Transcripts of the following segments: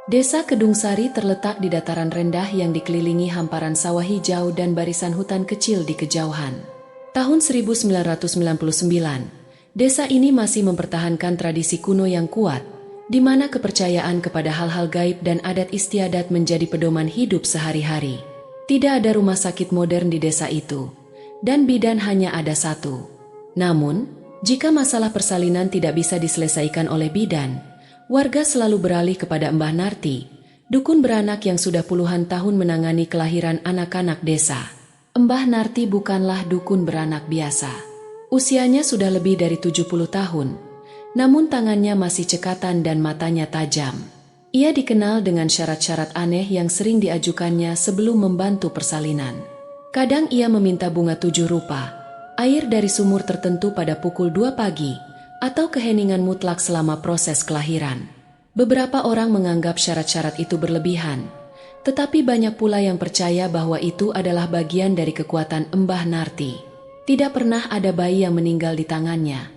Desa Kedungsari terletak di dataran rendah yang dikelilingi hamparan sawah hijau dan barisan hutan kecil di kejauhan. Tahun 1999, desa ini masih mempertahankan tradisi kuno yang kuat, di mana kepercayaan kepada hal-hal gaib dan adat istiadat menjadi pedoman hidup sehari-hari. Tidak ada rumah sakit modern di desa itu, dan bidan hanya ada satu. Namun, jika masalah persalinan tidak bisa diselesaikan oleh bidan, warga selalu beralih kepada Mbah Narti, dukun beranak yang sudah puluhan tahun menangani kelahiran anak-anak desa. Mbah Narti bukanlah dukun beranak biasa. Usianya sudah lebih dari 70 tahun, namun tangannya masih cekatan dan matanya tajam. Ia dikenal dengan syarat-syarat aneh yang sering diajukannya sebelum membantu persalinan. Kadang ia meminta bunga 7 rupa, air dari sumur tertentu pada pukul 2 pagi, atau keheningan mutlak selama proses kelahiran. Beberapa orang menganggap syarat-syarat itu berlebihan, tetapi banyak pula yang percaya bahwa itu adalah bagian dari kekuatan Mbah Narti. Tidak pernah ada bayi yang meninggal di tangannya,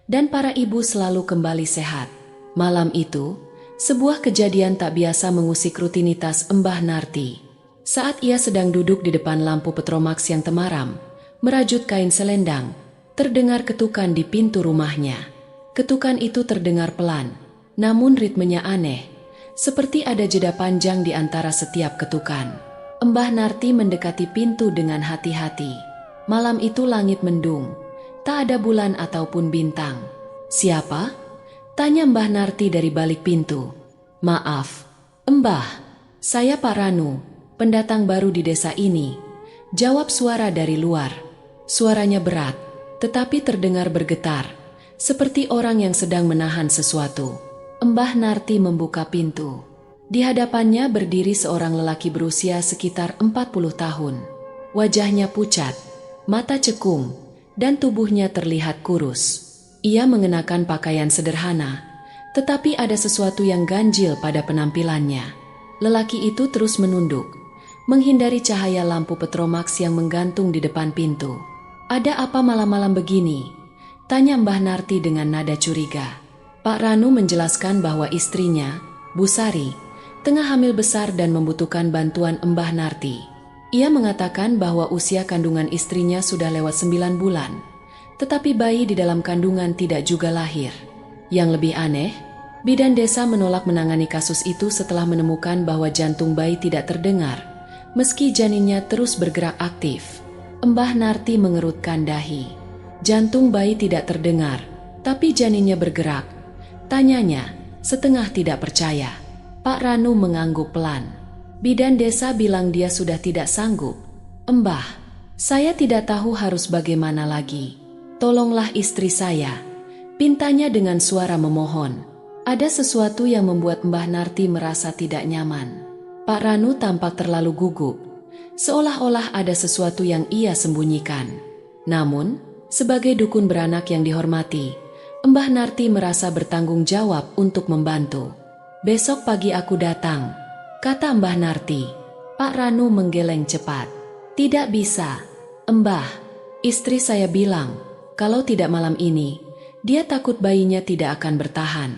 dan para ibu selalu kembali sehat. Malam itu, sebuah kejadian tak biasa mengusik rutinitas Mbah Narti. Saat ia sedang duduk di depan lampu petromax yang temaram, merajut kain selendang, terdengar ketukan di pintu rumahnya. Ketukan itu terdengar pelan, namun ritmenya aneh, seperti ada jeda panjang di antara setiap ketukan. Mbah Narti mendekati pintu dengan hati-hati. Malam itu langit mendung, tak ada bulan ataupun bintang. "Siapa?" tanya Mbah Narti dari balik pintu. "Maaf, Mbah, saya Pak Ranu, pendatang baru di desa ini," jawab suara dari luar. Suaranya berat, tetapi terdengar bergetar, seperti orang yang sedang menahan sesuatu. Mbah Narti membuka pintu. Di hadapannya berdiri seorang lelaki berusia sekitar 40 tahun. Wajahnya pucat, mata cekung, dan tubuhnya terlihat kurus. Ia mengenakan pakaian sederhana, tetapi ada sesuatu yang ganjil pada penampilannya. Lelaki itu terus menunduk, menghindari cahaya lampu petromax yang menggantung di depan pintu. "Ada apa malam-malam begini?" tanya Mbah Narti dengan nada curiga. Pak Ranu menjelaskan bahwa istrinya, Bu Sari, tengah hamil besar dan membutuhkan bantuan Mbah Narti. Ia mengatakan bahwa usia kandungan istrinya sudah lewat 9 bulan, tetapi bayi di dalam kandungan tidak juga lahir. Yang lebih aneh, bidan desa menolak menangani kasus itu setelah menemukan bahwa jantung bayi tidak terdengar, meski janinnya terus bergerak aktif. Mbah Narti mengerutkan dahi. "Jantung bayi tidak terdengar, tapi janinnya bergerak?" tanyanya, setengah tidak percaya. Pak Ranu mengangguk pelan. Bidan desa bilang dia sudah tidak sanggup. "Mbah, saya tidak tahu harus bagaimana lagi. Tolonglah istri saya," pintanya dengan suara memohon. Ada sesuatu yang membuat Mbah Narti merasa tidak nyaman. Pak Ranu tampak terlalu gugup, seolah-olah ada sesuatu yang ia sembunyikan. Namun, sebagai dukun beranak yang dihormati, Mbah Narti merasa bertanggung jawab untuk membantu. "Besok pagi aku datang," kata Mbah Narti. Pak Ranu menggeleng cepat. "Tidak bisa, Mbah. Istri saya bilang, kalau tidak malam ini, dia takut bayinya tidak akan bertahan.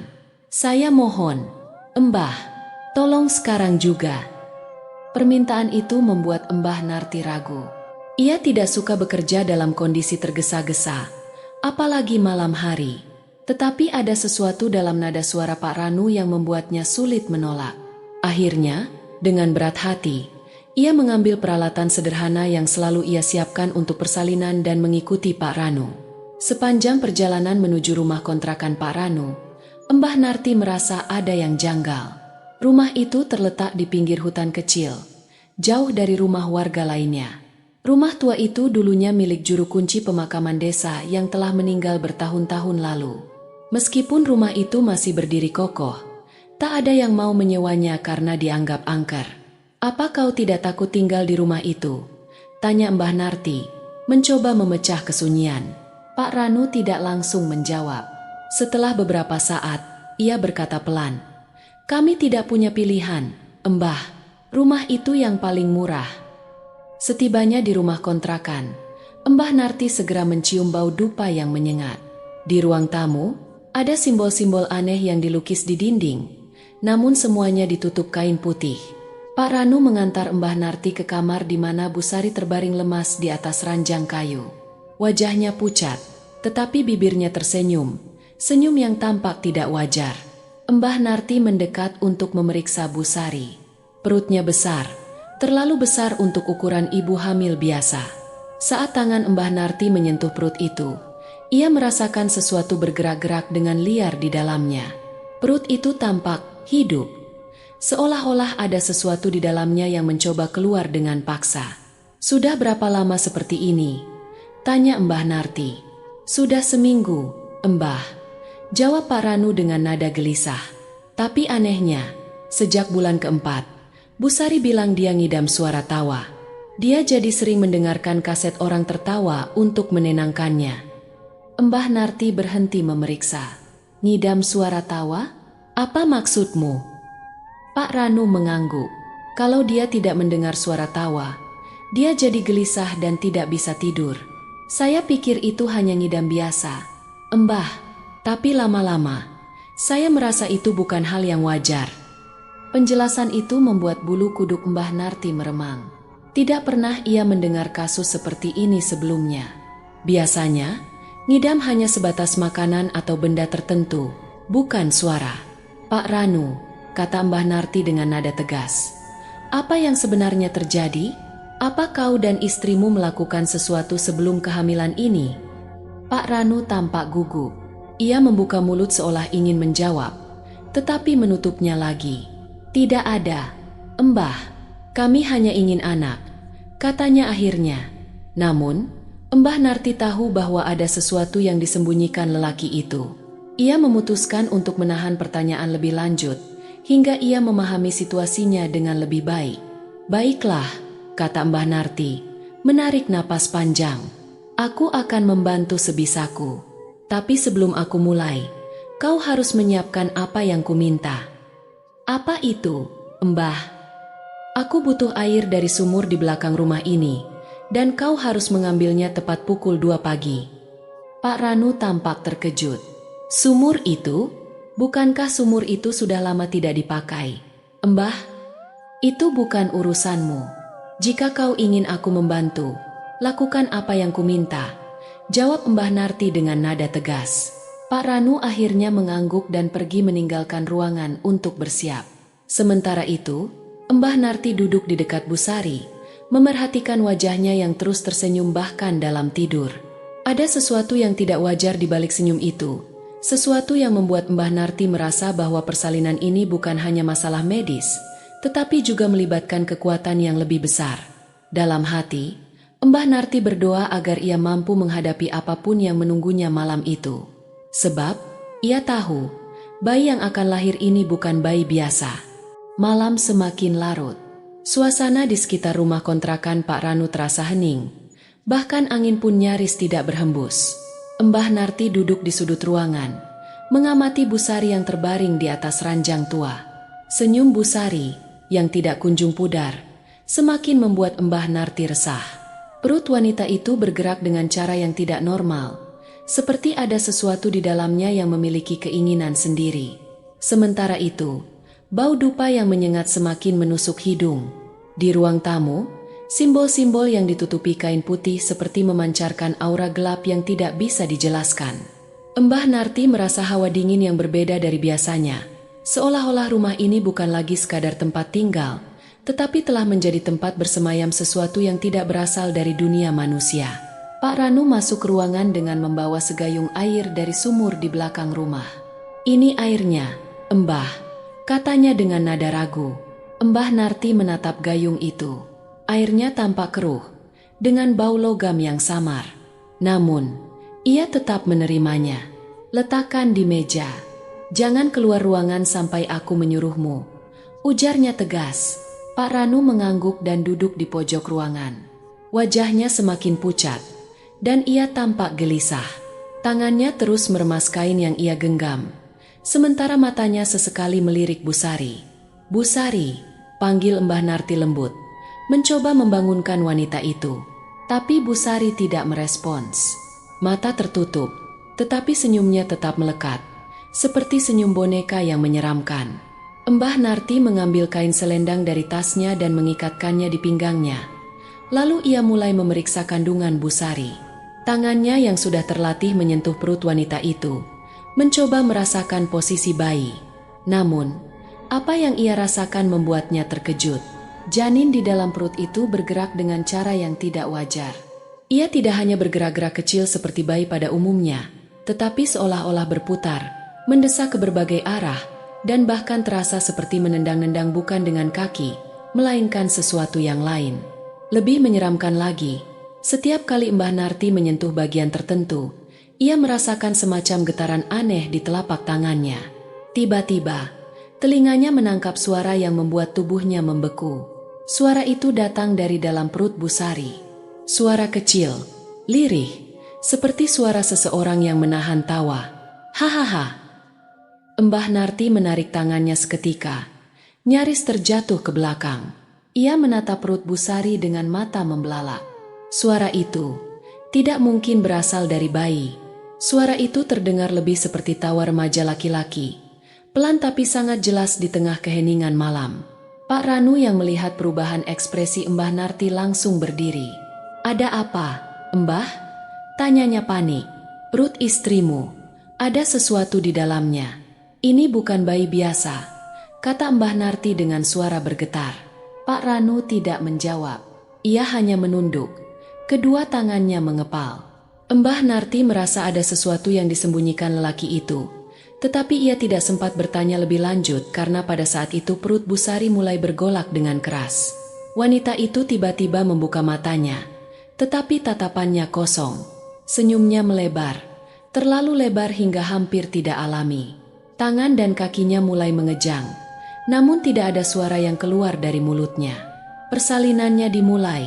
Saya mohon, Mbah, tolong sekarang juga." Permintaan itu membuat Mbah Narti ragu. Ia tidak suka bekerja dalam kondisi tergesa-gesa, apalagi malam hari. Tetapi ada sesuatu dalam nada suara Pak Ranu yang membuatnya sulit menolak. Akhirnya, dengan berat hati, ia mengambil peralatan sederhana yang selalu ia siapkan untuk persalinan dan mengikuti Pak Ranu. Sepanjang perjalanan menuju rumah kontrakan Pak Ranu, Mbah Narti merasa ada yang janggal. Rumah itu terletak di pinggir hutan kecil, jauh dari rumah warga lainnya. Rumah tua itu dulunya milik juru kunci pemakaman desa yang telah meninggal bertahun-tahun lalu. Meskipun rumah itu masih berdiri kokoh, tak ada yang mau menyewanya karena dianggap angker. "Apa kau tidak takut tinggal di rumah itu?" tanya Mbah Narti, mencoba memecah kesunyian. Pak Ranu tidak langsung menjawab. Setelah beberapa saat, ia berkata pelan, "Kami tidak punya pilihan, Mbah. Rumah itu yang paling murah." Setibanya di rumah kontrakan, Mbah Narti segera mencium bau dupa yang menyengat. Di ruang tamu, ada simbol-simbol aneh yang dilukis di dinding, namun semuanya ditutup kain putih. Pak Ranu mengantar Mbah Narti ke kamar di mana Bu Sari terbaring lemas di atas ranjang kayu. Wajahnya pucat, tetapi bibirnya tersenyum, senyum yang tampak tidak wajar. Mbah Narti mendekat untuk memeriksa Bu Sari. Perutnya besar, terlalu besar untuk ukuran ibu hamil biasa. Saat tangan Mbah Narti menyentuh perut itu, ia merasakan sesuatu bergerak-gerak dengan liar di dalamnya. Perut itu tampak hidup, seolah-olah ada sesuatu di dalamnya yang mencoba keluar dengan paksa. "Sudah berapa lama seperti ini?" tanya Mbah Narti. "Sudah seminggu, Mbah," jawab Pak Ranu dengan nada gelisah. Tapi anehnya, sejak bulan keempat, Bu Sari bilang dia ngidam suara tawa. Dia jadi sering mendengarkan kaset orang tertawa untuk menenangkannya. Mbah Narti berhenti memeriksa. "Ngidam suara tawa? Apa maksudmu?" Pak Ranu mengangguk. Kalau dia tidak mendengar suara tawa, dia jadi gelisah dan tidak bisa tidur. "Saya pikir itu hanya ngidam biasa, Mbah, tapi lama-lama saya merasa itu bukan hal yang wajar." Penjelasan itu membuat bulu kuduk Mbah Narti meremang. Tidak pernah ia mendengar kasus seperti ini sebelumnya. Biasanya, ngidam hanya sebatas makanan atau benda tertentu, bukan suara. "Pak Ranu," kata Mbah Narti dengan nada tegas, "apa yang sebenarnya terjadi? Apa kau dan istrimu melakukan sesuatu sebelum kehamilan ini?" Pak Ranu tampak gugup. Ia membuka mulut seolah ingin menjawab, tetapi menutupnya lagi. "Tidak ada, Mbah. Kami hanya ingin anak," katanya akhirnya. Namun, Mbah Narti tahu bahwa ada sesuatu yang disembunyikan lelaki itu. Ia memutuskan untuk menahan pertanyaan lebih lanjut, hingga ia memahami situasinya dengan lebih baik. "Baiklah," kata Mbah Narti, menarik napas panjang. "Aku akan membantu sebisaku. Tapi sebelum aku mulai, kau harus menyiapkan apa yang kuminta." "Apa itu, Mbah?" "Aku butuh air dari sumur di belakang rumah ini, dan kau harus mengambilnya tepat pukul 2 pagi. Pak Ranu tampak terkejut. "Sumur itu? Bukankah sumur itu sudah lama tidak dipakai?" "Mbah, itu bukan urusanmu. Jika kau ingin aku membantu, lakukan apa yang kuminta," jawab Mbah Narti dengan nada tegas. Pak Ranu akhirnya mengangguk dan pergi meninggalkan ruangan untuk bersiap. Sementara itu, Mbah Narti duduk di dekat Bu Sari, memerhatikan wajahnya yang terus tersenyum bahkan dalam tidur. Ada sesuatu yang tidak wajar di balik senyum itu. Sesuatu yang membuat Mbah Narti merasa bahwa persalinan ini bukan hanya masalah medis, tetapi juga melibatkan kekuatan yang lebih besar. Dalam hati, Mbah Narti berdoa agar ia mampu menghadapi apapun yang menunggunya malam itu. Sebab, ia tahu, bayi yang akan lahir ini bukan bayi biasa. Malam semakin larut. Suasana di sekitar rumah kontrakan Pak Ranu terasa hening. Bahkan angin pun nyaris tidak berhembus. Mbah Narti duduk di sudut ruangan, mengamati Bu Sari yang terbaring di atas ranjang tua. Senyum Bu Sari, yang tidak kunjung pudar, semakin membuat Mbah Narti resah. Perut wanita itu bergerak dengan cara yang tidak normal, seperti ada sesuatu di dalamnya yang memiliki keinginan sendiri. Sementara itu, bau dupa yang menyengat semakin menusuk hidung. Di ruang tamu, simbol-simbol yang ditutupi kain putih seperti memancarkan aura gelap yang tidak bisa dijelaskan. Mbah Narti merasa hawa dingin yang berbeda dari biasanya, seolah-olah rumah ini bukan lagi sekadar tempat tinggal, tetapi telah menjadi tempat bersemayam sesuatu yang tidak berasal dari dunia manusia. Pak Ranu masuk ke ruangan dengan membawa segayung air dari sumur di belakang rumah. "Ini airnya, Mbah," katanya dengan nada ragu. Mbah Narti menatap gayung itu. Airnya tampak keruh, dengan bau logam yang samar. Namun, ia tetap menerimanya. "Letakkan di meja. Jangan keluar ruangan sampai aku menyuruhmu," ujarnya tegas. Pak Ranu mengangguk dan duduk di pojok ruangan. Wajahnya semakin pucat, dan ia tampak gelisah. Tangannya terus meremas kain yang ia genggam, sementara matanya sesekali melirik Bu Sari. "Bu Sari," panggil Mbah Narti lembut, mencoba membangunkan wanita itu. Tapi Bu Sari tidak merespons. Mata tertutup, tetapi senyumnya tetap melekat, seperti senyum boneka yang menyeramkan. Mbah Narti mengambil kain selendang dari tasnya dan mengikatkannya di pinggangnya. Lalu ia mulai memeriksa kandungan Busari. Tangannya yang sudah terlatih menyentuh perut wanita itu, mencoba merasakan posisi bayi. Namun, apa yang ia rasakan membuatnya terkejut. Janin di dalam perut itu bergerak dengan cara yang tidak wajar. Ia tidak hanya bergerak-gerak kecil seperti bayi pada umumnya, tetapi seolah-olah berputar, mendesak ke berbagai arah, dan bahkan terasa seperti menendang-nendang bukan dengan kaki, melainkan sesuatu yang lain. Lebih menyeramkan lagi, setiap kali Mbah Narti menyentuh bagian tertentu, ia merasakan semacam getaran aneh di telapak tangannya. Tiba-tiba, telinganya menangkap suara yang membuat tubuhnya membeku. Suara itu datang dari dalam perut Busari. Suara kecil, lirih, seperti suara seseorang yang menahan tawa. Hahaha. Mbah Narti menarik tangannya seketika, nyaris terjatuh ke belakang. Ia menatap perut Busari dengan mata membelalak. Suara itu tidak mungkin berasal dari bayi. Suara itu terdengar lebih seperti tawa remaja laki-laki, pelan tapi sangat jelas di tengah keheningan malam. Pak Ranu yang melihat perubahan ekspresi Mbah Narti langsung berdiri. "Ada apa, Mbah?" tanyanya panik. "Perut istrimu, ada sesuatu di dalamnya. Ini bukan bayi biasa," kata Mbah Narti dengan suara bergetar. Pak Ranu tidak menjawab. Ia hanya menunduk. Kedua tangannya mengepal. Mbah Narti merasa ada sesuatu yang disembunyikan lelaki itu. Tetapi ia tidak sempat bertanya lebih lanjut karena pada saat itu perut Busari mulai bergolak dengan keras. Wanita itu tiba-tiba membuka matanya. Tetapi tatapannya kosong. Senyumnya melebar. Terlalu lebar hingga hampir tidak alami. Tangan dan kakinya mulai mengejang, namun tidak ada suara yang keluar dari mulutnya. "Persalinannya dimulai,"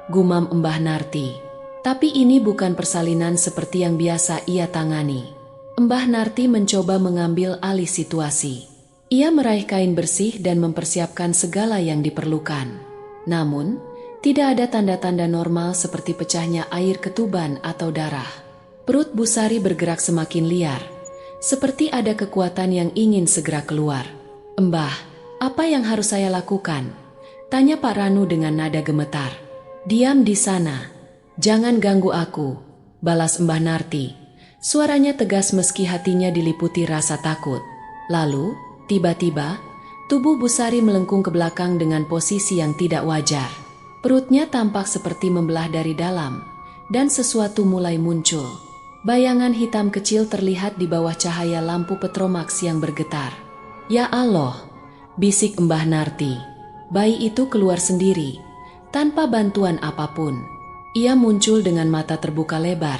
gumam Mbah Narti. Tapi ini bukan persalinan seperti yang biasa ia tangani. Mbah Narti mencoba mengambil alih situasi. Ia meraih kain bersih dan mempersiapkan segala yang diperlukan. Namun, tidak ada tanda-tanda normal seperti pecahnya air ketuban atau darah. Perut Busari bergerak semakin liar, seperti ada kekuatan yang ingin segera keluar. "Mbah, apa yang harus saya lakukan?" tanya Pak Ranu dengan nada gemetar. "Diam di sana. Jangan ganggu aku," balas Mbah Narti. Suaranya tegas meski hatinya diliputi rasa takut. Lalu, tiba-tiba, tubuh Busari melengkung ke belakang dengan posisi yang tidak wajar. Perutnya tampak seperti membelah dari dalam, dan sesuatu mulai muncul. Bayangan hitam kecil terlihat di bawah cahaya lampu petromax yang bergetar. "Ya Allah," bisik Mbah Narti. Bayi itu keluar sendiri, tanpa bantuan apapun. Ia muncul dengan mata terbuka lebar,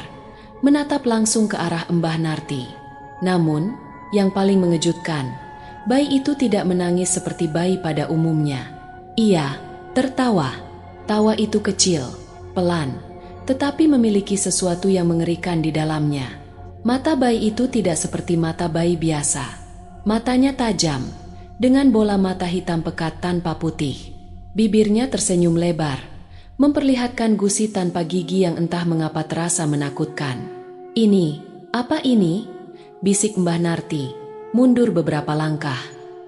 menatap langsung ke arah Mbah Narti. Namun, yang paling mengejutkan, bayi itu tidak menangis seperti bayi pada umumnya. Ia tertawa. Tawa itu kecil, pelan, tetapi memiliki sesuatu yang mengerikan di dalamnya. Mata bayi itu tidak seperti mata bayi biasa. Matanya tajam, dengan bola mata hitam pekat tanpa putih. Bibirnya tersenyum lebar, memperlihatkan gusi tanpa gigi yang entah mengapa terasa menakutkan. "Ini, apa ini?" bisik Mbah Narti, mundur beberapa langkah.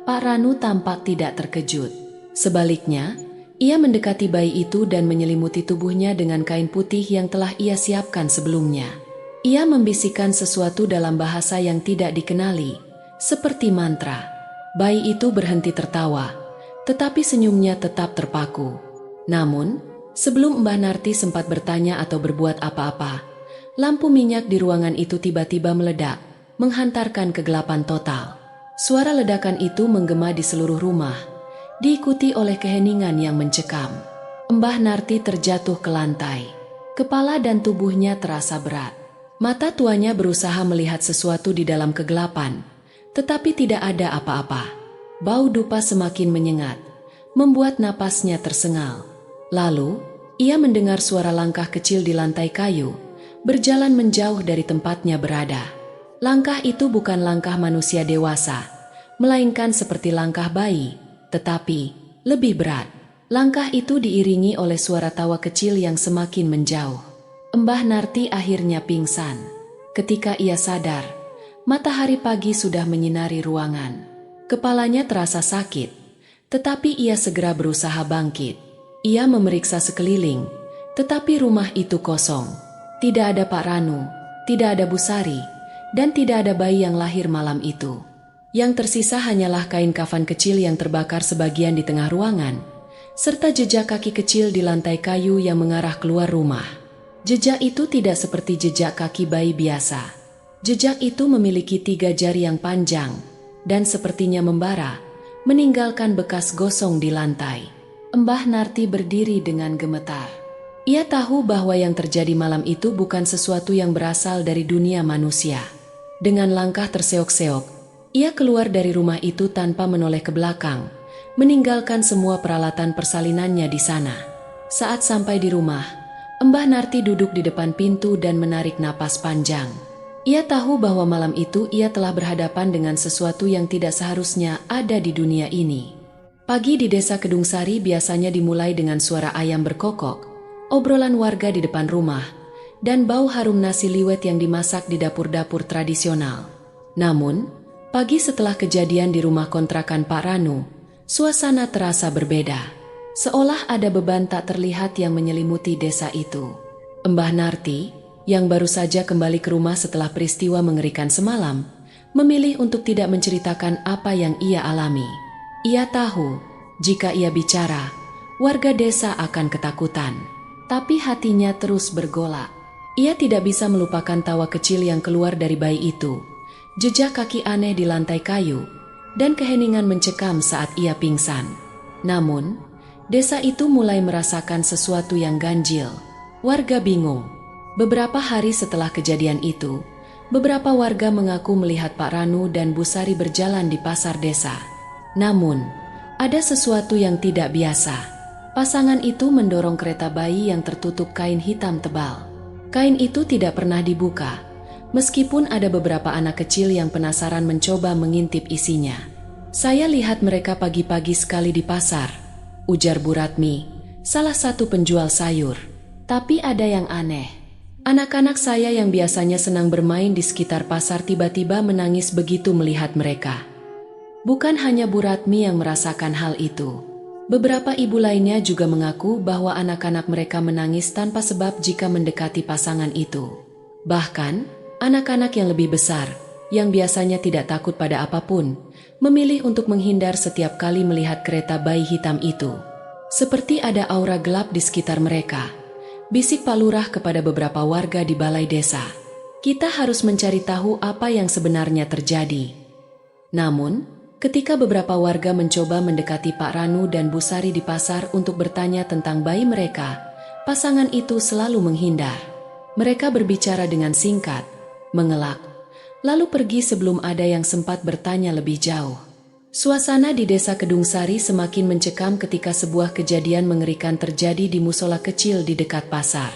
Pak Ranu tampak tidak terkejut. Sebaliknya, ia mendekati bayi itu dan menyelimuti tubuhnya dengan kain putih yang telah ia siapkan sebelumnya. Ia membisikkan sesuatu dalam bahasa yang tidak dikenali, seperti mantra. Bayi itu berhenti tertawa, tetapi senyumnya tetap terpaku. Namun, sebelum Mbah Narti sempat bertanya atau berbuat apa-apa, lampu minyak di ruangan itu tiba-tiba meledak, menghantarkan kegelapan total. Suara ledakan itu menggema di seluruh rumah, diikuti oleh keheningan yang mencekam. Mbah Narti terjatuh ke lantai. Kepala dan tubuhnya terasa berat. Mata tuanya berusaha melihat sesuatu di dalam kegelapan, tetapi tidak ada apa-apa. Bau dupa semakin menyengat, membuat napasnya tersengal. Lalu, ia mendengar suara langkah kecil di lantai kayu, berjalan menjauh dari tempatnya berada. Langkah itu bukan langkah manusia dewasa, melainkan seperti langkah bayi, tetapi lebih berat. Langkah itu diiringi oleh suara tawa kecil yang semakin menjauh. Mbah Narti akhirnya pingsan. Ketika ia sadar, matahari pagi sudah menyinari ruangan. Kepalanya terasa sakit, tetapi ia segera berusaha bangkit. Ia memeriksa sekeliling, tetapi rumah itu kosong. Tidak ada Pak Ranu, tidak ada Bu Sari, dan tidak ada bayi yang lahir malam itu. Yang tersisa hanyalah kain kafan kecil yang terbakar sebagian di tengah ruangan, serta jejak kaki kecil di lantai kayu yang mengarah keluar rumah. Jejak itu tidak seperti jejak kaki bayi biasa. Jejak itu memiliki 3 jari yang panjang, dan sepertinya membara, meninggalkan bekas gosong di lantai. Mbah Narti berdiri dengan gemetar. Ia tahu bahwa yang terjadi malam itu bukan sesuatu yang berasal dari dunia manusia. Dengan langkah terseok-seok, ia keluar dari rumah itu tanpa menoleh ke belakang, meninggalkan semua peralatan persalinannya di sana. Saat sampai di rumah, Mbah Narti duduk di depan pintu dan menarik napas panjang. Ia tahu bahwa malam itu ia telah berhadapan dengan sesuatu yang tidak seharusnya ada di dunia ini. Pagi di desa Kedung Sari biasanya dimulai dengan suara ayam berkokok, obrolan warga di depan rumah, dan bau harum nasi liwet yang dimasak di dapur-dapur tradisional. Namun, pagi setelah kejadian di rumah kontrakan Pak Ranu, suasana terasa berbeda. Seolah ada beban tak terlihat yang menyelimuti desa itu. Mbah Narti, yang baru saja kembali ke rumah setelah peristiwa mengerikan semalam, memilih untuk tidak menceritakan apa yang ia alami. Ia tahu, jika ia bicara, warga desa akan ketakutan. Tapi hatinya terus bergolak. Ia tidak bisa melupakan tawa kecil yang keluar dari bayi itu, jejak kaki aneh di lantai kayu, dan keheningan mencekam saat ia pingsan. Namun, desa itu mulai merasakan sesuatu yang ganjil. Warga bingung. Beberapa hari setelah kejadian itu, beberapa warga mengaku melihat Pak Ranu dan Bu Sari berjalan di pasar desa. Namun, ada sesuatu yang tidak biasa. Pasangan itu mendorong kereta bayi yang tertutup kain hitam tebal. Kain itu tidak pernah dibuka, meskipun ada beberapa anak kecil yang penasaran mencoba mengintip isinya. "Saya lihat mereka pagi-pagi sekali di pasar," ujar Bu Ratmi, salah satu penjual sayur. "Tapi ada yang aneh. Anak-anak saya yang biasanya senang bermain di sekitar pasar tiba-tiba menangis begitu melihat mereka." Bukan hanya Bu Ratmi yang merasakan hal itu. Beberapa ibu lainnya juga mengaku bahwa anak-anak mereka menangis tanpa sebab jika mendekati pasangan itu. Bahkan, anak-anak yang lebih besar, yang biasanya tidak takut pada apapun, memilih untuk menghindar setiap kali melihat kereta bayi hitam itu. Seperti ada aura gelap di sekitar mereka. Bisik Pak Lurah kepada beberapa warga di balai desa. "Kita harus mencari tahu apa yang sebenarnya terjadi." Namun, ketika beberapa warga mencoba mendekati Pak Ranu dan Bu Sari di pasar untuk bertanya tentang bayi mereka, pasangan itu selalu menghindar. Mereka berbicara dengan singkat, mengelak, lalu pergi sebelum ada yang sempat bertanya lebih jauh. Suasana di desa Kedung Sari semakin mencekam ketika sebuah kejadian mengerikan terjadi di musola kecil di dekat pasar.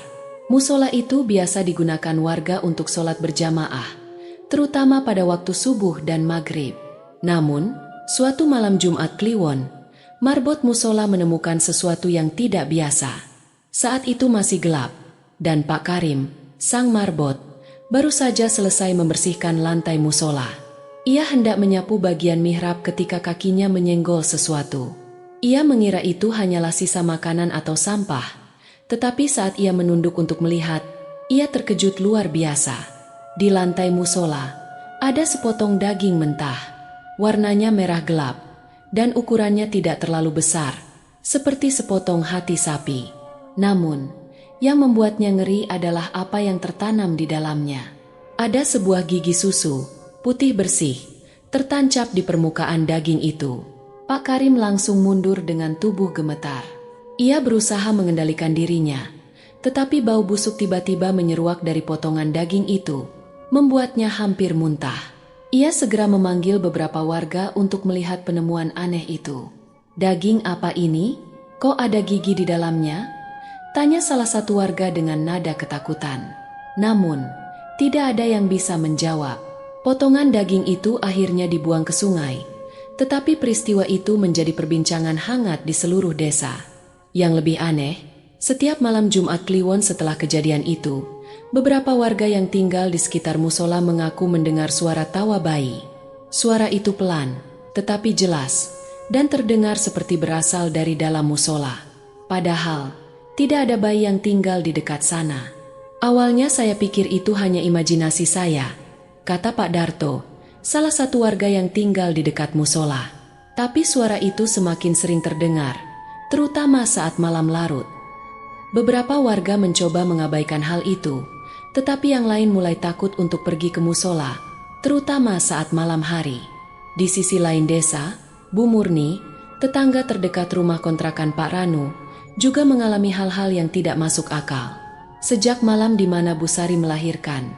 Musola itu biasa digunakan warga untuk sholat berjamaah, terutama pada waktu subuh dan maghrib. Namun, suatu malam Jumat Kliwon, marbot musola menemukan sesuatu yang tidak biasa. Saat itu masih gelap, dan Pak Karim, sang marbot, baru saja selesai membersihkan lantai musola. Ia hendak menyapu bagian mihrab ketika kakinya menyenggol sesuatu. Ia mengira itu hanyalah sisa makanan atau sampah, tetapi saat ia menunduk untuk melihat, ia terkejut luar biasa. Di lantai musola, ada sepotong daging mentah. Warnanya merah gelap, dan ukurannya tidak terlalu besar, seperti sepotong hati sapi. Namun, yang membuatnya ngeri adalah apa yang tertanam di dalamnya. Ada sebuah gigi susu, putih bersih, tertancap di permukaan daging itu. Pak Karim langsung mundur dengan tubuh gemetar. Ia berusaha mengendalikan dirinya, tetapi bau busuk tiba-tiba menyeruak dari potongan daging itu, membuatnya hampir muntah. Ia segera memanggil beberapa warga untuk melihat penemuan aneh itu. "Daging apa ini? Kok ada gigi di dalamnya?" tanya salah satu warga dengan nada ketakutan. Namun, tidak ada yang bisa menjawab. Potongan daging itu akhirnya dibuang ke sungai, tetapi peristiwa itu menjadi perbincangan hangat di seluruh desa. Yang lebih aneh, setiap malam Jumat Kliwon setelah kejadian itu, beberapa warga yang tinggal di sekitar musola mengaku mendengar suara tawa bayi. Suara itu pelan, tetapi jelas dan terdengar seperti berasal dari dalam musola. Padahal tidak ada bayi yang tinggal di dekat sana. Awalnya saya pikir itu hanya imajinasi saya, kata Pak Darto, salah satu warga yang tinggal di dekat musola. Tapi suara itu semakin sering terdengar, terutama saat malam larut. Beberapa warga mencoba mengabaikan hal itu, tetapi yang lain mulai takut untuk pergi ke musola, terutama saat malam hari. Di sisi lain desa, Bu Murni, tetangga terdekat rumah kontrakan Pak Ranu, juga mengalami hal-hal yang tidak masuk akal. Sejak malam di mana Bu Sari melahirkan,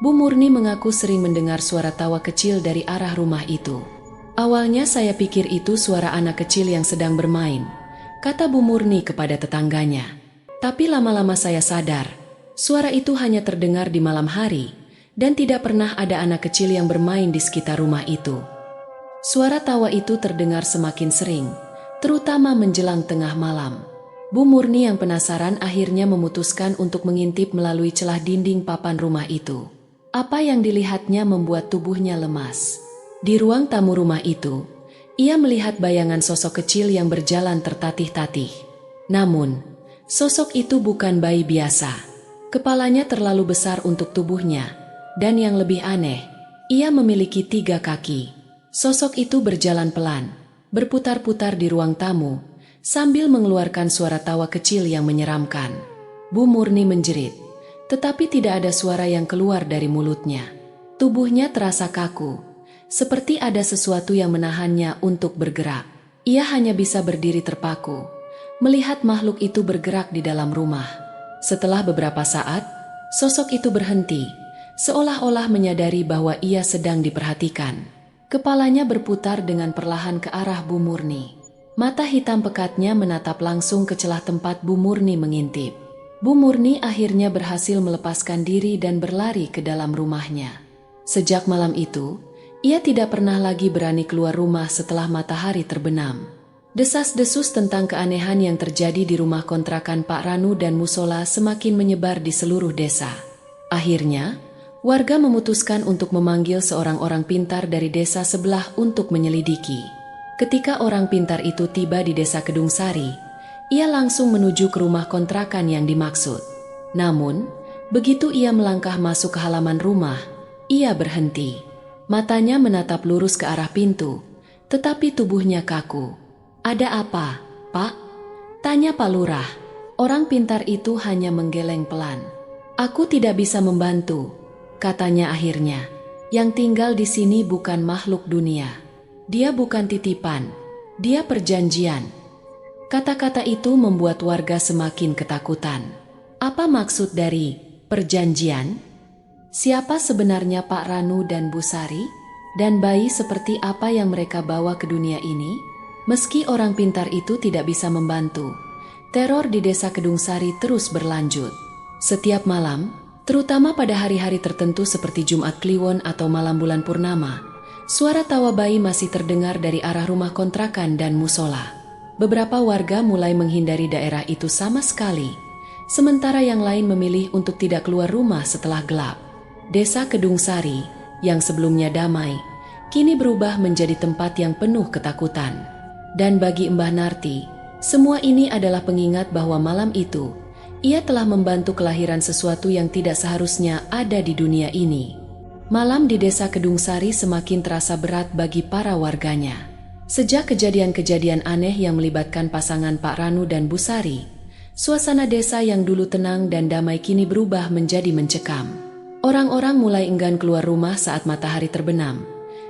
Bu Murni mengaku sering mendengar suara tawa kecil dari arah rumah itu. Awalnya saya pikir itu suara anak kecil yang sedang bermain, kata Bu Murni kepada tetangganya. Tapi lama-lama saya sadar, suara itu hanya terdengar di malam hari, dan tidak pernah ada anak kecil yang bermain di sekitar rumah itu. Suara tawa itu terdengar semakin sering, terutama menjelang tengah malam. Bu Murni yang penasaran akhirnya memutuskan untuk mengintip melalui celah dinding papan rumah itu. Apa yang dilihatnya membuat tubuhnya lemas. Di ruang tamu rumah itu, ia melihat bayangan sosok kecil yang berjalan tertatih-tatih. Namun, sosok itu bukan bayi biasa. Kepalanya terlalu besar untuk tubuhnya, dan yang lebih aneh, ia memiliki 3 kaki. Sosok itu berjalan pelan, berputar-putar di ruang tamu, sambil mengeluarkan suara tawa kecil yang menyeramkan. Bu Murni menjerit, tetapi tidak ada suara yang keluar dari mulutnya. Tubuhnya terasa kaku, seperti ada sesuatu yang menahannya untuk bergerak. Ia hanya bisa berdiri terpaku, melihat makhluk itu bergerak di dalam rumah. Setelah beberapa saat, sosok itu berhenti, seolah-olah menyadari bahwa ia sedang diperhatikan. Kepalanya berputar dengan perlahan ke arah Bu Murni. Mata hitam pekatnya menatap langsung ke celah tempat Bu Murni mengintip. Bu Murni akhirnya berhasil melepaskan diri dan berlari ke dalam rumahnya. Sejak malam itu, ia tidak pernah lagi berani keluar rumah setelah matahari terbenam. Desas-desus tentang keanehan yang terjadi di rumah kontrakan Pak Ranu dan musola semakin menyebar di seluruh desa. Akhirnya, warga memutuskan untuk memanggil seorang orang pintar dari desa sebelah untuk menyelidiki. Ketika orang pintar itu tiba di desa Kedung Sari, ia langsung menuju ke rumah kontrakan yang dimaksud. Namun, begitu ia melangkah masuk ke halaman rumah, ia berhenti. Matanya menatap lurus ke arah pintu, tetapi tubuhnya kaku. "Ada apa, Pak?" tanya Pak Lurah. Orang pintar itu hanya menggeleng pelan. "Aku tidak bisa membantu," katanya akhirnya. "Yang tinggal di sini bukan makhluk dunia. Dia bukan titipan, dia perjanjian." Kata-kata itu membuat warga semakin ketakutan. Apa maksud dari perjanjian? Siapa sebenarnya Pak Ranu dan Bu Sari? Dan bayi seperti apa yang mereka bawa ke dunia ini? Meski orang pintar itu tidak bisa membantu, teror di desa Kedung Sari terus berlanjut. Setiap malam, terutama pada hari-hari tertentu seperti Jumat Kliwon atau malam bulan purnama, suara tawa bayi masih terdengar dari arah rumah kontrakan dan musola. Beberapa warga mulai menghindari daerah itu sama sekali, sementara yang lain memilih untuk tidak keluar rumah setelah gelap. Desa Kedung Sari, yang sebelumnya damai, kini berubah menjadi tempat yang penuh ketakutan. Dan bagi Mbah Narti, semua ini adalah pengingat bahwa malam itu, ia telah membantu kelahiran sesuatu yang tidak seharusnya ada di dunia ini. Malam di desa Kedung Sari semakin terasa berat bagi para warganya. Sejak kejadian-kejadian aneh yang melibatkan pasangan Pak Ranu dan Bu Sari, suasana desa yang dulu tenang dan damai kini berubah menjadi mencekam. Orang-orang mulai enggan keluar rumah saat matahari terbenam,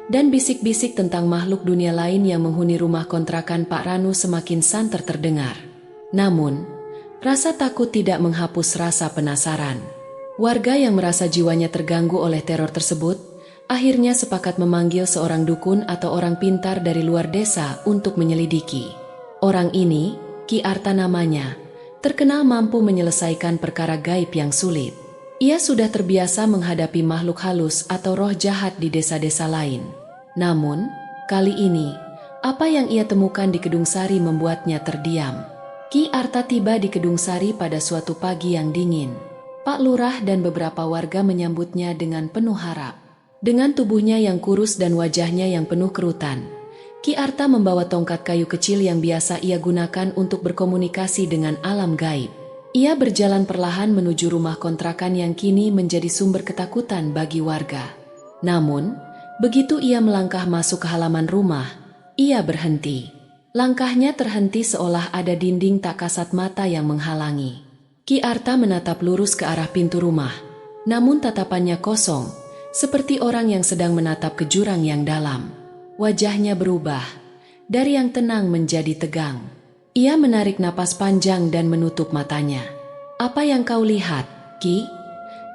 dan bisik-bisik tentang makhluk dunia lain yang menghuni rumah kontrakan Pak Ranu semakin santer terdengar. Namun, rasa takut tidak menghapus rasa penasaran. Warga yang merasa jiwanya terganggu oleh teror tersebut, akhirnya sepakat memanggil seorang dukun atau orang pintar dari luar desa untuk menyelidiki. Orang ini, Ki Arta namanya, terkenal mampu menyelesaikan perkara gaib yang sulit. Ia sudah terbiasa menghadapi makhluk halus atau roh jahat di desa-desa lain. Namun, kali ini, apa yang ia temukan di Kedung Sari membuatnya terdiam. Ki Arta tiba di Kedung Sari pada suatu pagi yang dingin. Pak Lurah dan beberapa warga menyambutnya dengan penuh harap. Dengan tubuhnya yang kurus dan wajahnya yang penuh kerutan, Ki Arta membawa tongkat kayu kecil yang biasa ia gunakan untuk berkomunikasi dengan alam gaib. Ia berjalan perlahan menuju rumah kontrakan yang kini menjadi sumber ketakutan bagi warga. Namun, begitu ia melangkah masuk ke halaman rumah, ia berhenti. Langkahnya terhenti seolah ada dinding tak kasat mata yang menghalangi. Ki Arta menatap lurus ke arah pintu rumah, namun tatapannya kosong, seperti orang yang sedang menatap ke jurang yang dalam. Wajahnya berubah, dari yang tenang menjadi tegang. Ia menarik napas panjang dan menutup matanya. "Apa yang kau lihat, Ki?"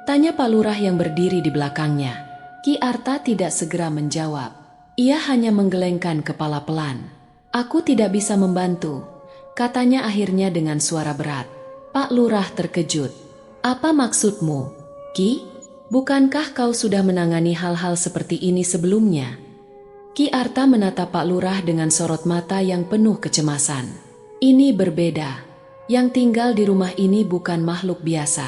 tanya Pak Lurah yang berdiri di belakangnya. Ki Arta tidak segera menjawab. Ia hanya menggelengkan kepala pelan. "Aku tidak bisa membantu," katanya akhirnya dengan suara berat. Pak Lurah terkejut. "Apa maksudmu, Ki? Bukankah kau sudah menangani hal-hal seperti ini sebelumnya?" Ki Arta menatap Pak Lurah dengan sorot mata yang penuh kecemasan. "Ini berbeda. Yang tinggal di rumah ini bukan makhluk biasa.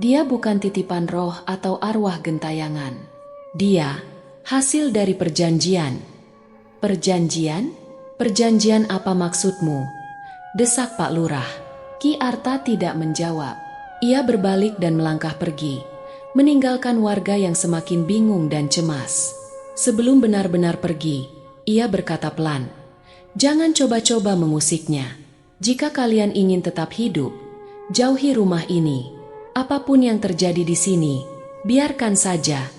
Dia bukan titipan roh atau arwah gentayangan. Dia hasil dari perjanjian." "Perjanjian? Perjanjian apa maksudmu?" desak Pak Lurah. Ki Arta tidak menjawab. Ia berbalik dan melangkah pergi, meninggalkan warga yang semakin bingung dan cemas. Sebelum benar-benar pergi, ia berkata pelan, "Jangan coba-coba mengusiknya. Jika kalian ingin tetap hidup, jauhi rumah ini. Apapun yang terjadi di sini, biarkan saja."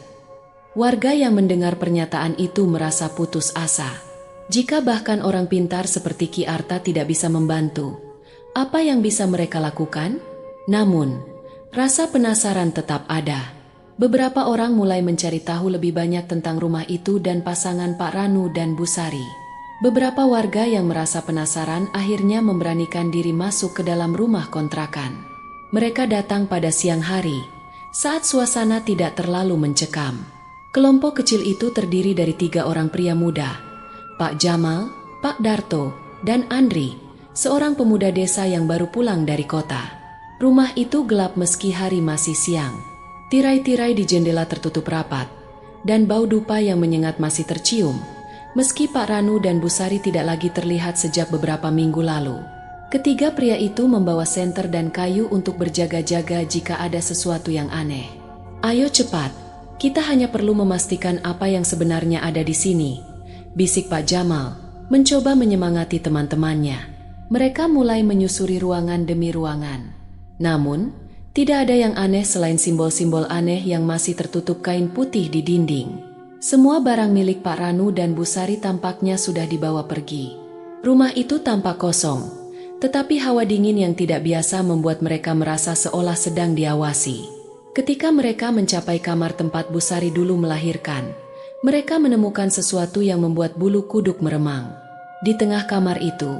Warga yang mendengar pernyataan itu merasa putus asa. Jika bahkan orang pintar seperti Ki Arta tidak bisa membantu, apa yang bisa mereka lakukan? Namun, rasa penasaran tetap ada. Beberapa orang mulai mencari tahu lebih banyak tentang rumah itu dan pasangan Pak Ranu dan Bu Sari. Beberapa warga yang merasa penasaran akhirnya memberanikan diri masuk ke dalam rumah kontrakan. Mereka datang pada siang hari, saat suasana tidak terlalu mencekam. Kelompok kecil itu terdiri dari 3 orang pria muda, Pak Jamal, Pak Darto, dan Andri, seorang pemuda desa yang baru pulang dari kota. Rumah itu gelap meski hari masih siang. Tirai-tirai di jendela tertutup rapat, dan bau dupa yang menyengat masih tercium, meski Pak Ranu dan Bu Sari tidak lagi terlihat sejak beberapa minggu lalu. Ketiga pria itu membawa senter dan kayu untuk berjaga-jaga jika ada sesuatu yang aneh. "Ayo cepat, kita hanya perlu memastikan apa yang sebenarnya ada di sini," bisik Pak Jamal, mencoba menyemangati teman-temannya. Mereka mulai menyusuri ruangan demi ruangan. Namun, tidak ada yang aneh selain simbol-simbol aneh yang masih tertutup kain putih di dinding. Semua barang milik Pak Ranu dan Bu Sari tampaknya sudah dibawa pergi. Rumah itu tampak kosong, tetapi hawa dingin yang tidak biasa membuat mereka merasa seolah sedang diawasi. Ketika mereka mencapai kamar tempat Bu Sari dulu melahirkan, mereka menemukan sesuatu yang membuat bulu kuduk meremang. Di tengah kamar itu,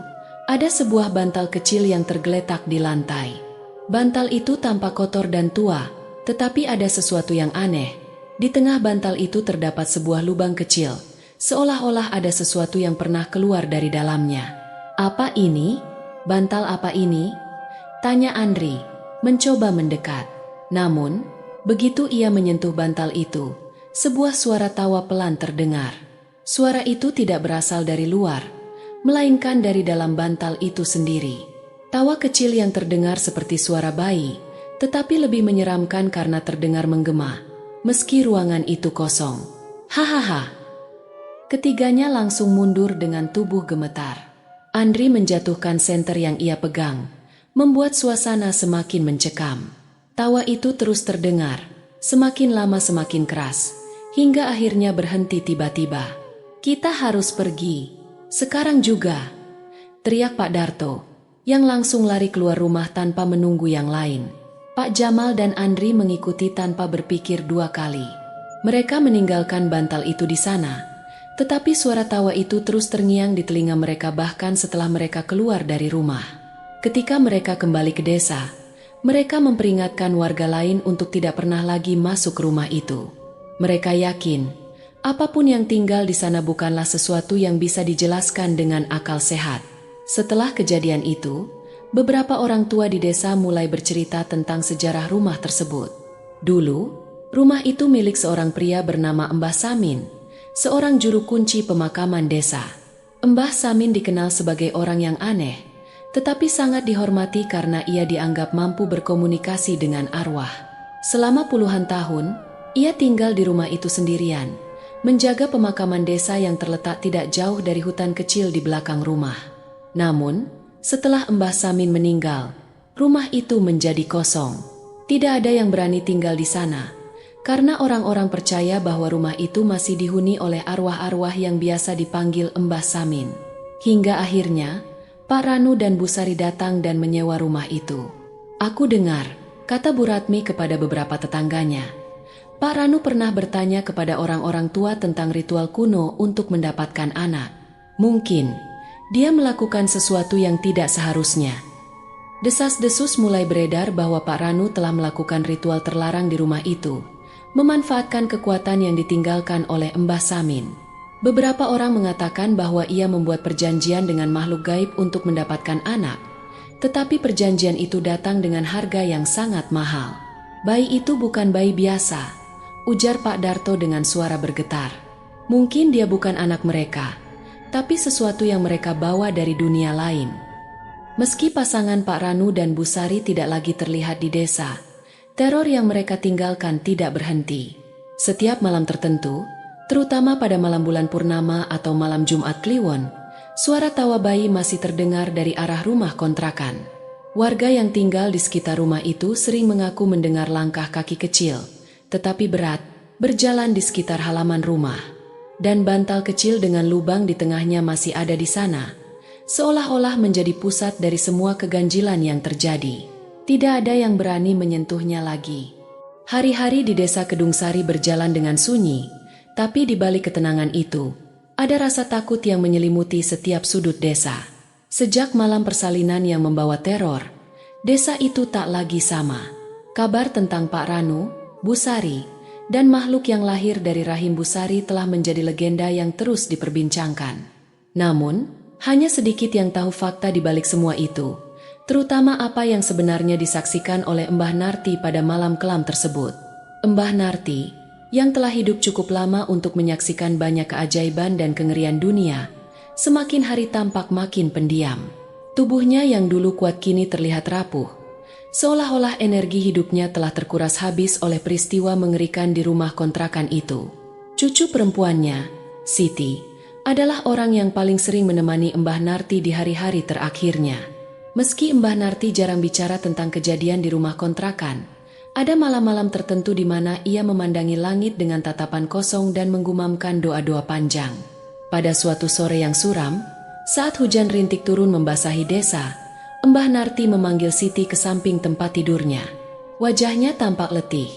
ada sebuah bantal kecil yang tergeletak di lantai. Bantal itu tampak kotor dan tua, tetapi ada sesuatu yang aneh. Di tengah bantal itu terdapat sebuah lubang kecil, seolah-olah ada sesuatu yang pernah keluar dari dalamnya. "Apa ini? Bantal apa ini?" tanya Andri, mencoba mendekat. Namun, begitu ia menyentuh bantal itu, sebuah suara tawa pelan terdengar. Suara itu tidak berasal dari luar, melainkan dari dalam bantal itu sendiri. Tawa kecil yang terdengar seperti suara bayi, tetapi lebih menyeramkan karena terdengar menggema, meski ruangan itu kosong. "Hahaha." Ketiganya langsung mundur dengan tubuh gemetar. Andri menjatuhkan senter yang ia pegang, membuat suasana semakin mencekam. Tawa itu terus terdengar, semakin lama semakin keras, hingga akhirnya berhenti tiba-tiba. "Kita harus pergi, sekarang juga," teriak Pak Darto, yang langsung lari keluar rumah tanpa menunggu yang lain. Pak Jamal dan Andri mengikuti tanpa berpikir 2 kali. Mereka meninggalkan bantal itu di sana, tetapi suara tawa itu terus terngiang di telinga mereka bahkan setelah mereka keluar dari rumah. Ketika mereka kembali ke desa, mereka memperingatkan warga lain untuk tidak pernah lagi masuk ke rumah itu. Mereka yakin, apapun yang tinggal di sana bukanlah sesuatu yang bisa dijelaskan dengan akal sehat. Setelah kejadian itu, beberapa orang tua di desa mulai bercerita tentang sejarah rumah tersebut. Dulu, rumah itu milik seorang pria bernama Mbah Samin, seorang juru kunci pemakaman desa. Mbah Samin dikenal sebagai orang yang aneh, tetapi sangat dihormati karena ia dianggap mampu berkomunikasi dengan arwah. Selama puluhan tahun, ia tinggal di rumah itu sendirian, menjaga pemakaman desa yang terletak tidak jauh dari hutan kecil di belakang rumah. Namun, setelah Mbah Samin meninggal, rumah itu menjadi kosong. Tidak ada yang berani tinggal di sana, karena orang-orang percaya bahwa rumah itu masih dihuni oleh arwah-arwah yang biasa dipanggil Mbah Samin. Hingga akhirnya, Pak Ranu dan Bu Sari datang dan menyewa rumah itu. "Aku dengar," kata Bu Ratmi kepada beberapa tetangganya, Pak Ranu pernah bertanya kepada orang-orang tua tentang ritual kuno untuk mendapatkan anak. Mungkin dia melakukan sesuatu yang tidak seharusnya. Desas-desus mulai beredar bahwa Pak Ranu telah melakukan ritual terlarang di rumah itu, memanfaatkan kekuatan yang ditinggalkan oleh Mbah Samin. Beberapa orang mengatakan bahwa ia membuat perjanjian dengan makhluk gaib untuk mendapatkan anak, tetapi perjanjian itu datang dengan harga yang sangat mahal. "Bayi itu bukan bayi biasa," ujar Pak Darto dengan suara bergetar. "Mungkin dia bukan anak mereka, tapi sesuatu yang mereka bawa dari dunia lain." Meski pasangan Pak Ranu dan Bu Sari tidak lagi terlihat di desa, teror yang mereka tinggalkan tidak berhenti. Setiap malam tertentu, terutama pada malam bulan purnama atau malam Jumat Kliwon, suara tawa bayi masih terdengar dari arah rumah kontrakan. Warga yang tinggal di sekitar rumah itu sering mengaku mendengar langkah kaki kecil, tetapi berat, berjalan di sekitar halaman rumah. Dan bantal kecil dengan lubang di tengahnya masih ada di sana, seolah-olah menjadi pusat dari semua keganjilan yang terjadi. Tidak ada yang berani menyentuhnya lagi. Hari-hari di desa Kedung Sari berjalan dengan sunyi, tapi di balik ketenangan itu, ada rasa takut yang menyelimuti setiap sudut desa. Sejak malam persalinan yang membawa teror, desa itu tak lagi sama. Kabar tentang Pak Ranu, Bu Sari, dan makhluk yang lahir dari rahim Bu Sari telah menjadi legenda yang terus diperbincangkan. Namun, hanya sedikit yang tahu fakta di balik semua itu, terutama apa yang sebenarnya disaksikan oleh Mbah Narti pada malam kelam tersebut. Mbah Narti, yang telah hidup cukup lama untuk menyaksikan banyak keajaiban dan kengerian dunia, semakin hari tampak makin pendiam. Tubuhnya yang dulu kuat kini terlihat rapuh, seolah-olah energi hidupnya telah terkuras habis oleh peristiwa mengerikan di rumah kontrakan itu. Cucu perempuannya, Siti, adalah orang yang paling sering menemani Mbah Narti di hari-hari terakhirnya. Meski Mbah Narti jarang bicara tentang kejadian di rumah kontrakan, ada malam-malam tertentu di mana ia memandangi langit dengan tatapan kosong dan menggumamkan doa-doa panjang. Pada suatu sore yang suram, saat hujan rintik turun membasahi desa, Mbah Narti memanggil Siti ke samping tempat tidurnya. Wajahnya tampak letih,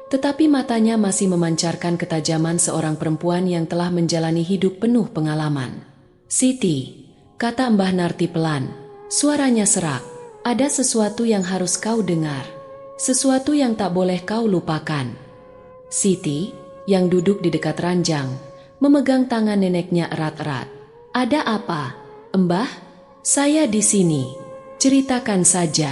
tetapi matanya masih memancarkan ketajaman seorang perempuan yang telah menjalani hidup penuh pengalaman. "Siti," kata Mbah Narti pelan, suaranya serak, "ada sesuatu yang harus kau dengar. Sesuatu yang tak boleh kau lupakan." Siti, yang duduk di dekat ranjang, memegang tangan neneknya erat-erat. "Ada apa, Mbah?" "Saya di sini. Ceritakan saja."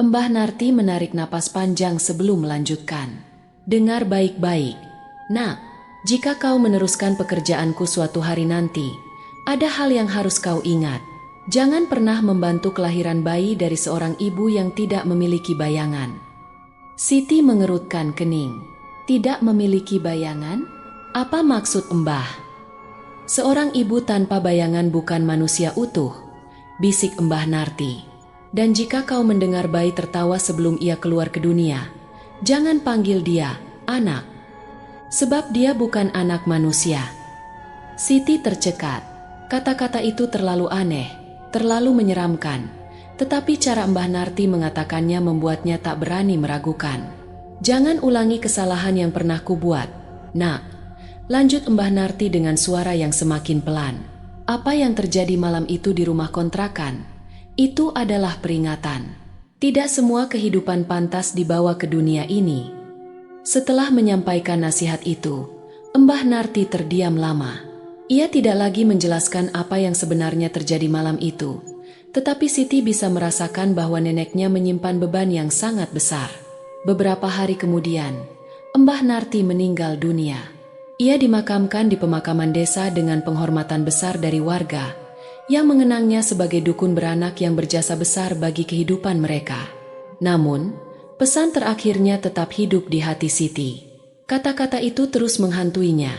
Mbah Narti menarik napas panjang sebelum melanjutkan. "Dengar baik-baik, Nak. Jika kau meneruskan pekerjaanku suatu hari nanti, ada hal yang harus kau ingat. Jangan pernah membantu kelahiran bayi dari seorang ibu yang tidak memiliki bayangan." Siti mengerutkan kening. "Tidak memiliki bayangan? Apa maksud Mbah?" "Seorang ibu tanpa bayangan bukan manusia utuh," bisik Mbah Narti. "Dan jika kau mendengar bayi tertawa sebelum ia keluar ke dunia, jangan panggil dia anak, sebab dia bukan anak manusia." Siti tercekat. Kata-kata itu terlalu aneh, terlalu menyeramkan, tetapi cara Mbah Narti mengatakannya membuatnya tak berani meragukan. "Jangan ulangi kesalahan yang pernah kubuat, Nak," lanjut Mbah Narti dengan suara yang semakin pelan. "Apa yang terjadi malam itu di rumah kontrakan, itu adalah peringatan. Tidak semua kehidupan pantas dibawa ke dunia ini." Setelah menyampaikan nasihat itu, Mbah Narti terdiam lama. Ia tidak lagi menjelaskan apa yang sebenarnya terjadi malam itu, tetapi Siti bisa merasakan bahwa neneknya menyimpan beban yang sangat besar. Beberapa hari kemudian, Mbah Narti meninggal dunia. Ia dimakamkan di pemakaman desa dengan penghormatan besar dari warga, yang mengenangnya sebagai dukun beranak yang berjasa besar bagi kehidupan mereka. Namun, pesan terakhirnya tetap hidup di hati Siti. Kata-kata itu terus menghantuinya,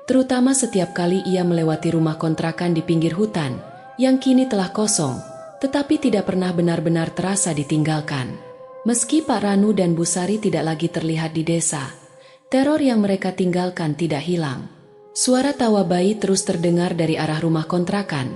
terutama setiap kali ia melewati rumah kontrakan di pinggir hutan, yang kini telah kosong, tetapi tidak pernah benar-benar terasa ditinggalkan. Meski Pak Ranu dan Bu Sari tidak lagi terlihat di desa, teror yang mereka tinggalkan tidak hilang. Suara tawa bayi terus terdengar dari arah rumah kontrakan,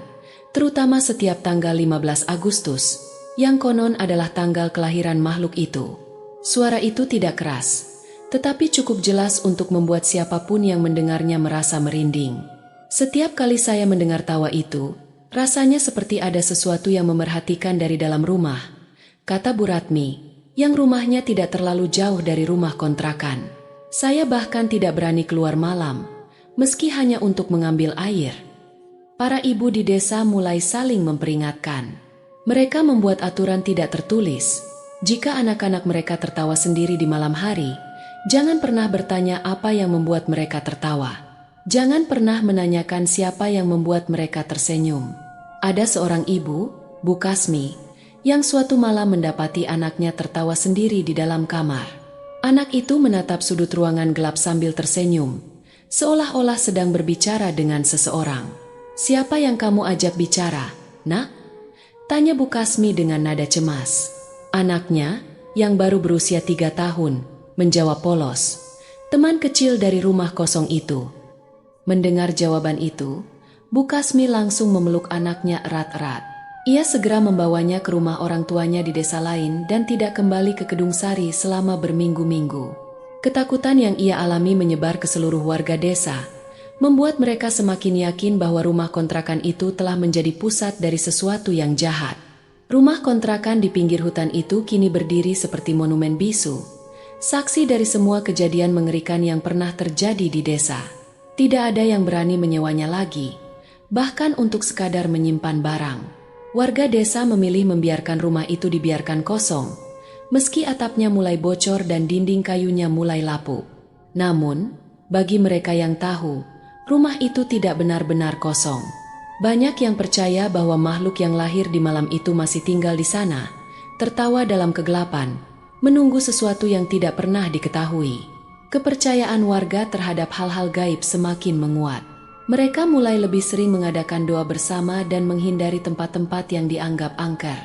terutama setiap tanggal 15 Agustus, yang konon adalah tanggal kelahiran makhluk itu. Suara itu tidak keras, tetapi cukup jelas untuk membuat siapapun yang mendengarnya merasa merinding. Setiap kali saya mendengar tawa itu, rasanya seperti ada sesuatu yang memerhatikan dari dalam rumah, kata Bu Ratmi, yang rumahnya tidak terlalu jauh dari rumah kontrakan. Saya bahkan tidak berani keluar malam, meski hanya untuk mengambil air. Para ibu di desa mulai saling memperingatkan. Mereka membuat aturan tidak tertulis. Jika anak-anak mereka tertawa sendiri di malam hari, jangan pernah bertanya apa yang membuat mereka tertawa. Jangan pernah menanyakan siapa yang membuat mereka tersenyum. Ada seorang ibu, Bu Kasmi, yang suatu malam mendapati anaknya tertawa sendiri di dalam kamar. Anak itu menatap sudut ruangan gelap sambil tersenyum, seolah-olah sedang berbicara dengan seseorang. "Siapa yang kamu ajak bicara, Nak?" tanya Bu Kasmi dengan nada cemas. Anaknya, yang baru berusia 3 tahun, menjawab polos, "Teman kecil dari rumah kosong itu." Mendengar jawaban itu, Bu Kasmi langsung memeluk anaknya erat-erat. Ia segera membawanya ke rumah orang tuanya di desa lain dan tidak kembali ke Kedung Sari selama berminggu-minggu. Ketakutan yang ia alami menyebar ke seluruh warga desa, membuat mereka semakin yakin bahwa rumah kontrakan itu telah menjadi pusat dari sesuatu yang jahat. Rumah kontrakan di pinggir hutan itu kini berdiri seperti monumen bisu, saksi dari semua kejadian mengerikan yang pernah terjadi di desa. Tidak ada yang berani menyewanya lagi, bahkan untuk sekadar menyimpan barang. Warga desa memilih membiarkan rumah itu dibiarkan kosong, meski atapnya mulai bocor dan dinding kayunya mulai lapuk. Namun, bagi mereka yang tahu, rumah itu tidak benar-benar kosong. Banyak yang percaya bahwa makhluk yang lahir di malam itu masih tinggal di sana, tertawa dalam kegelapan, menunggu sesuatu yang tidak pernah diketahui. Kepercayaan warga terhadap hal-hal gaib semakin menguat. Mereka mulai lebih sering mengadakan doa bersama dan menghindari tempat-tempat yang dianggap angker.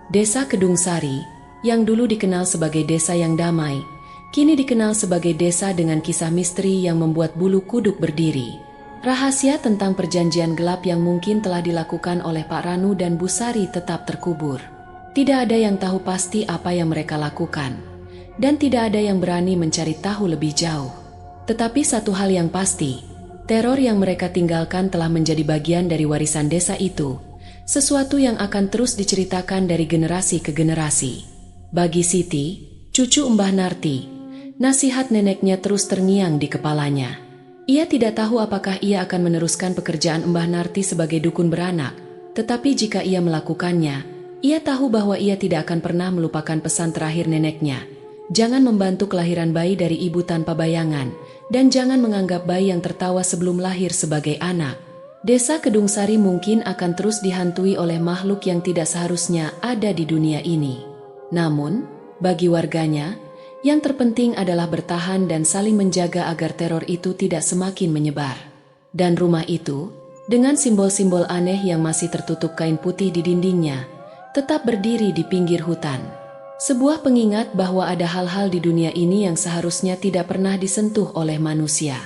Desa Kedung Sari, yang dulu dikenal sebagai desa yang damai, kini dikenal sebagai desa dengan kisah misteri yang membuat bulu kuduk berdiri. Rahasia tentang perjanjian gelap yang mungkin telah dilakukan oleh Pak Ranu dan Bu Sari tetap terkubur. Tidak ada yang tahu pasti apa yang mereka lakukan, dan tidak ada yang berani mencari tahu lebih jauh. Tetapi satu hal yang pasti, teror yang mereka tinggalkan telah menjadi bagian dari warisan desa itu, sesuatu yang akan terus diceritakan dari generasi ke generasi. Bagi Siti, cucu Mbah Narti, nasihat neneknya terus terngiang di kepalanya. Ia tidak tahu apakah ia akan meneruskan pekerjaan Mbah Narti sebagai dukun beranak, tetapi jika ia melakukannya, ia tahu bahwa ia tidak akan pernah melupakan pesan terakhir neneknya. Jangan membantu kelahiran bayi dari ibu tanpa bayangan, dan jangan menganggap bayi yang tertawa sebelum lahir sebagai anak. Desa Kedung Sari mungkin akan terus dihantui oleh makhluk yang tidak seharusnya ada di dunia ini. Namun, bagi warganya, yang terpenting adalah bertahan dan saling menjaga agar teror itu tidak semakin menyebar. Dan rumah itu, dengan simbol-simbol aneh yang masih tertutup kain putih di dindingnya, tetap berdiri di pinggir hutan. Sebuah pengingat bahwa ada hal-hal di dunia ini yang seharusnya tidak pernah disentuh oleh manusia.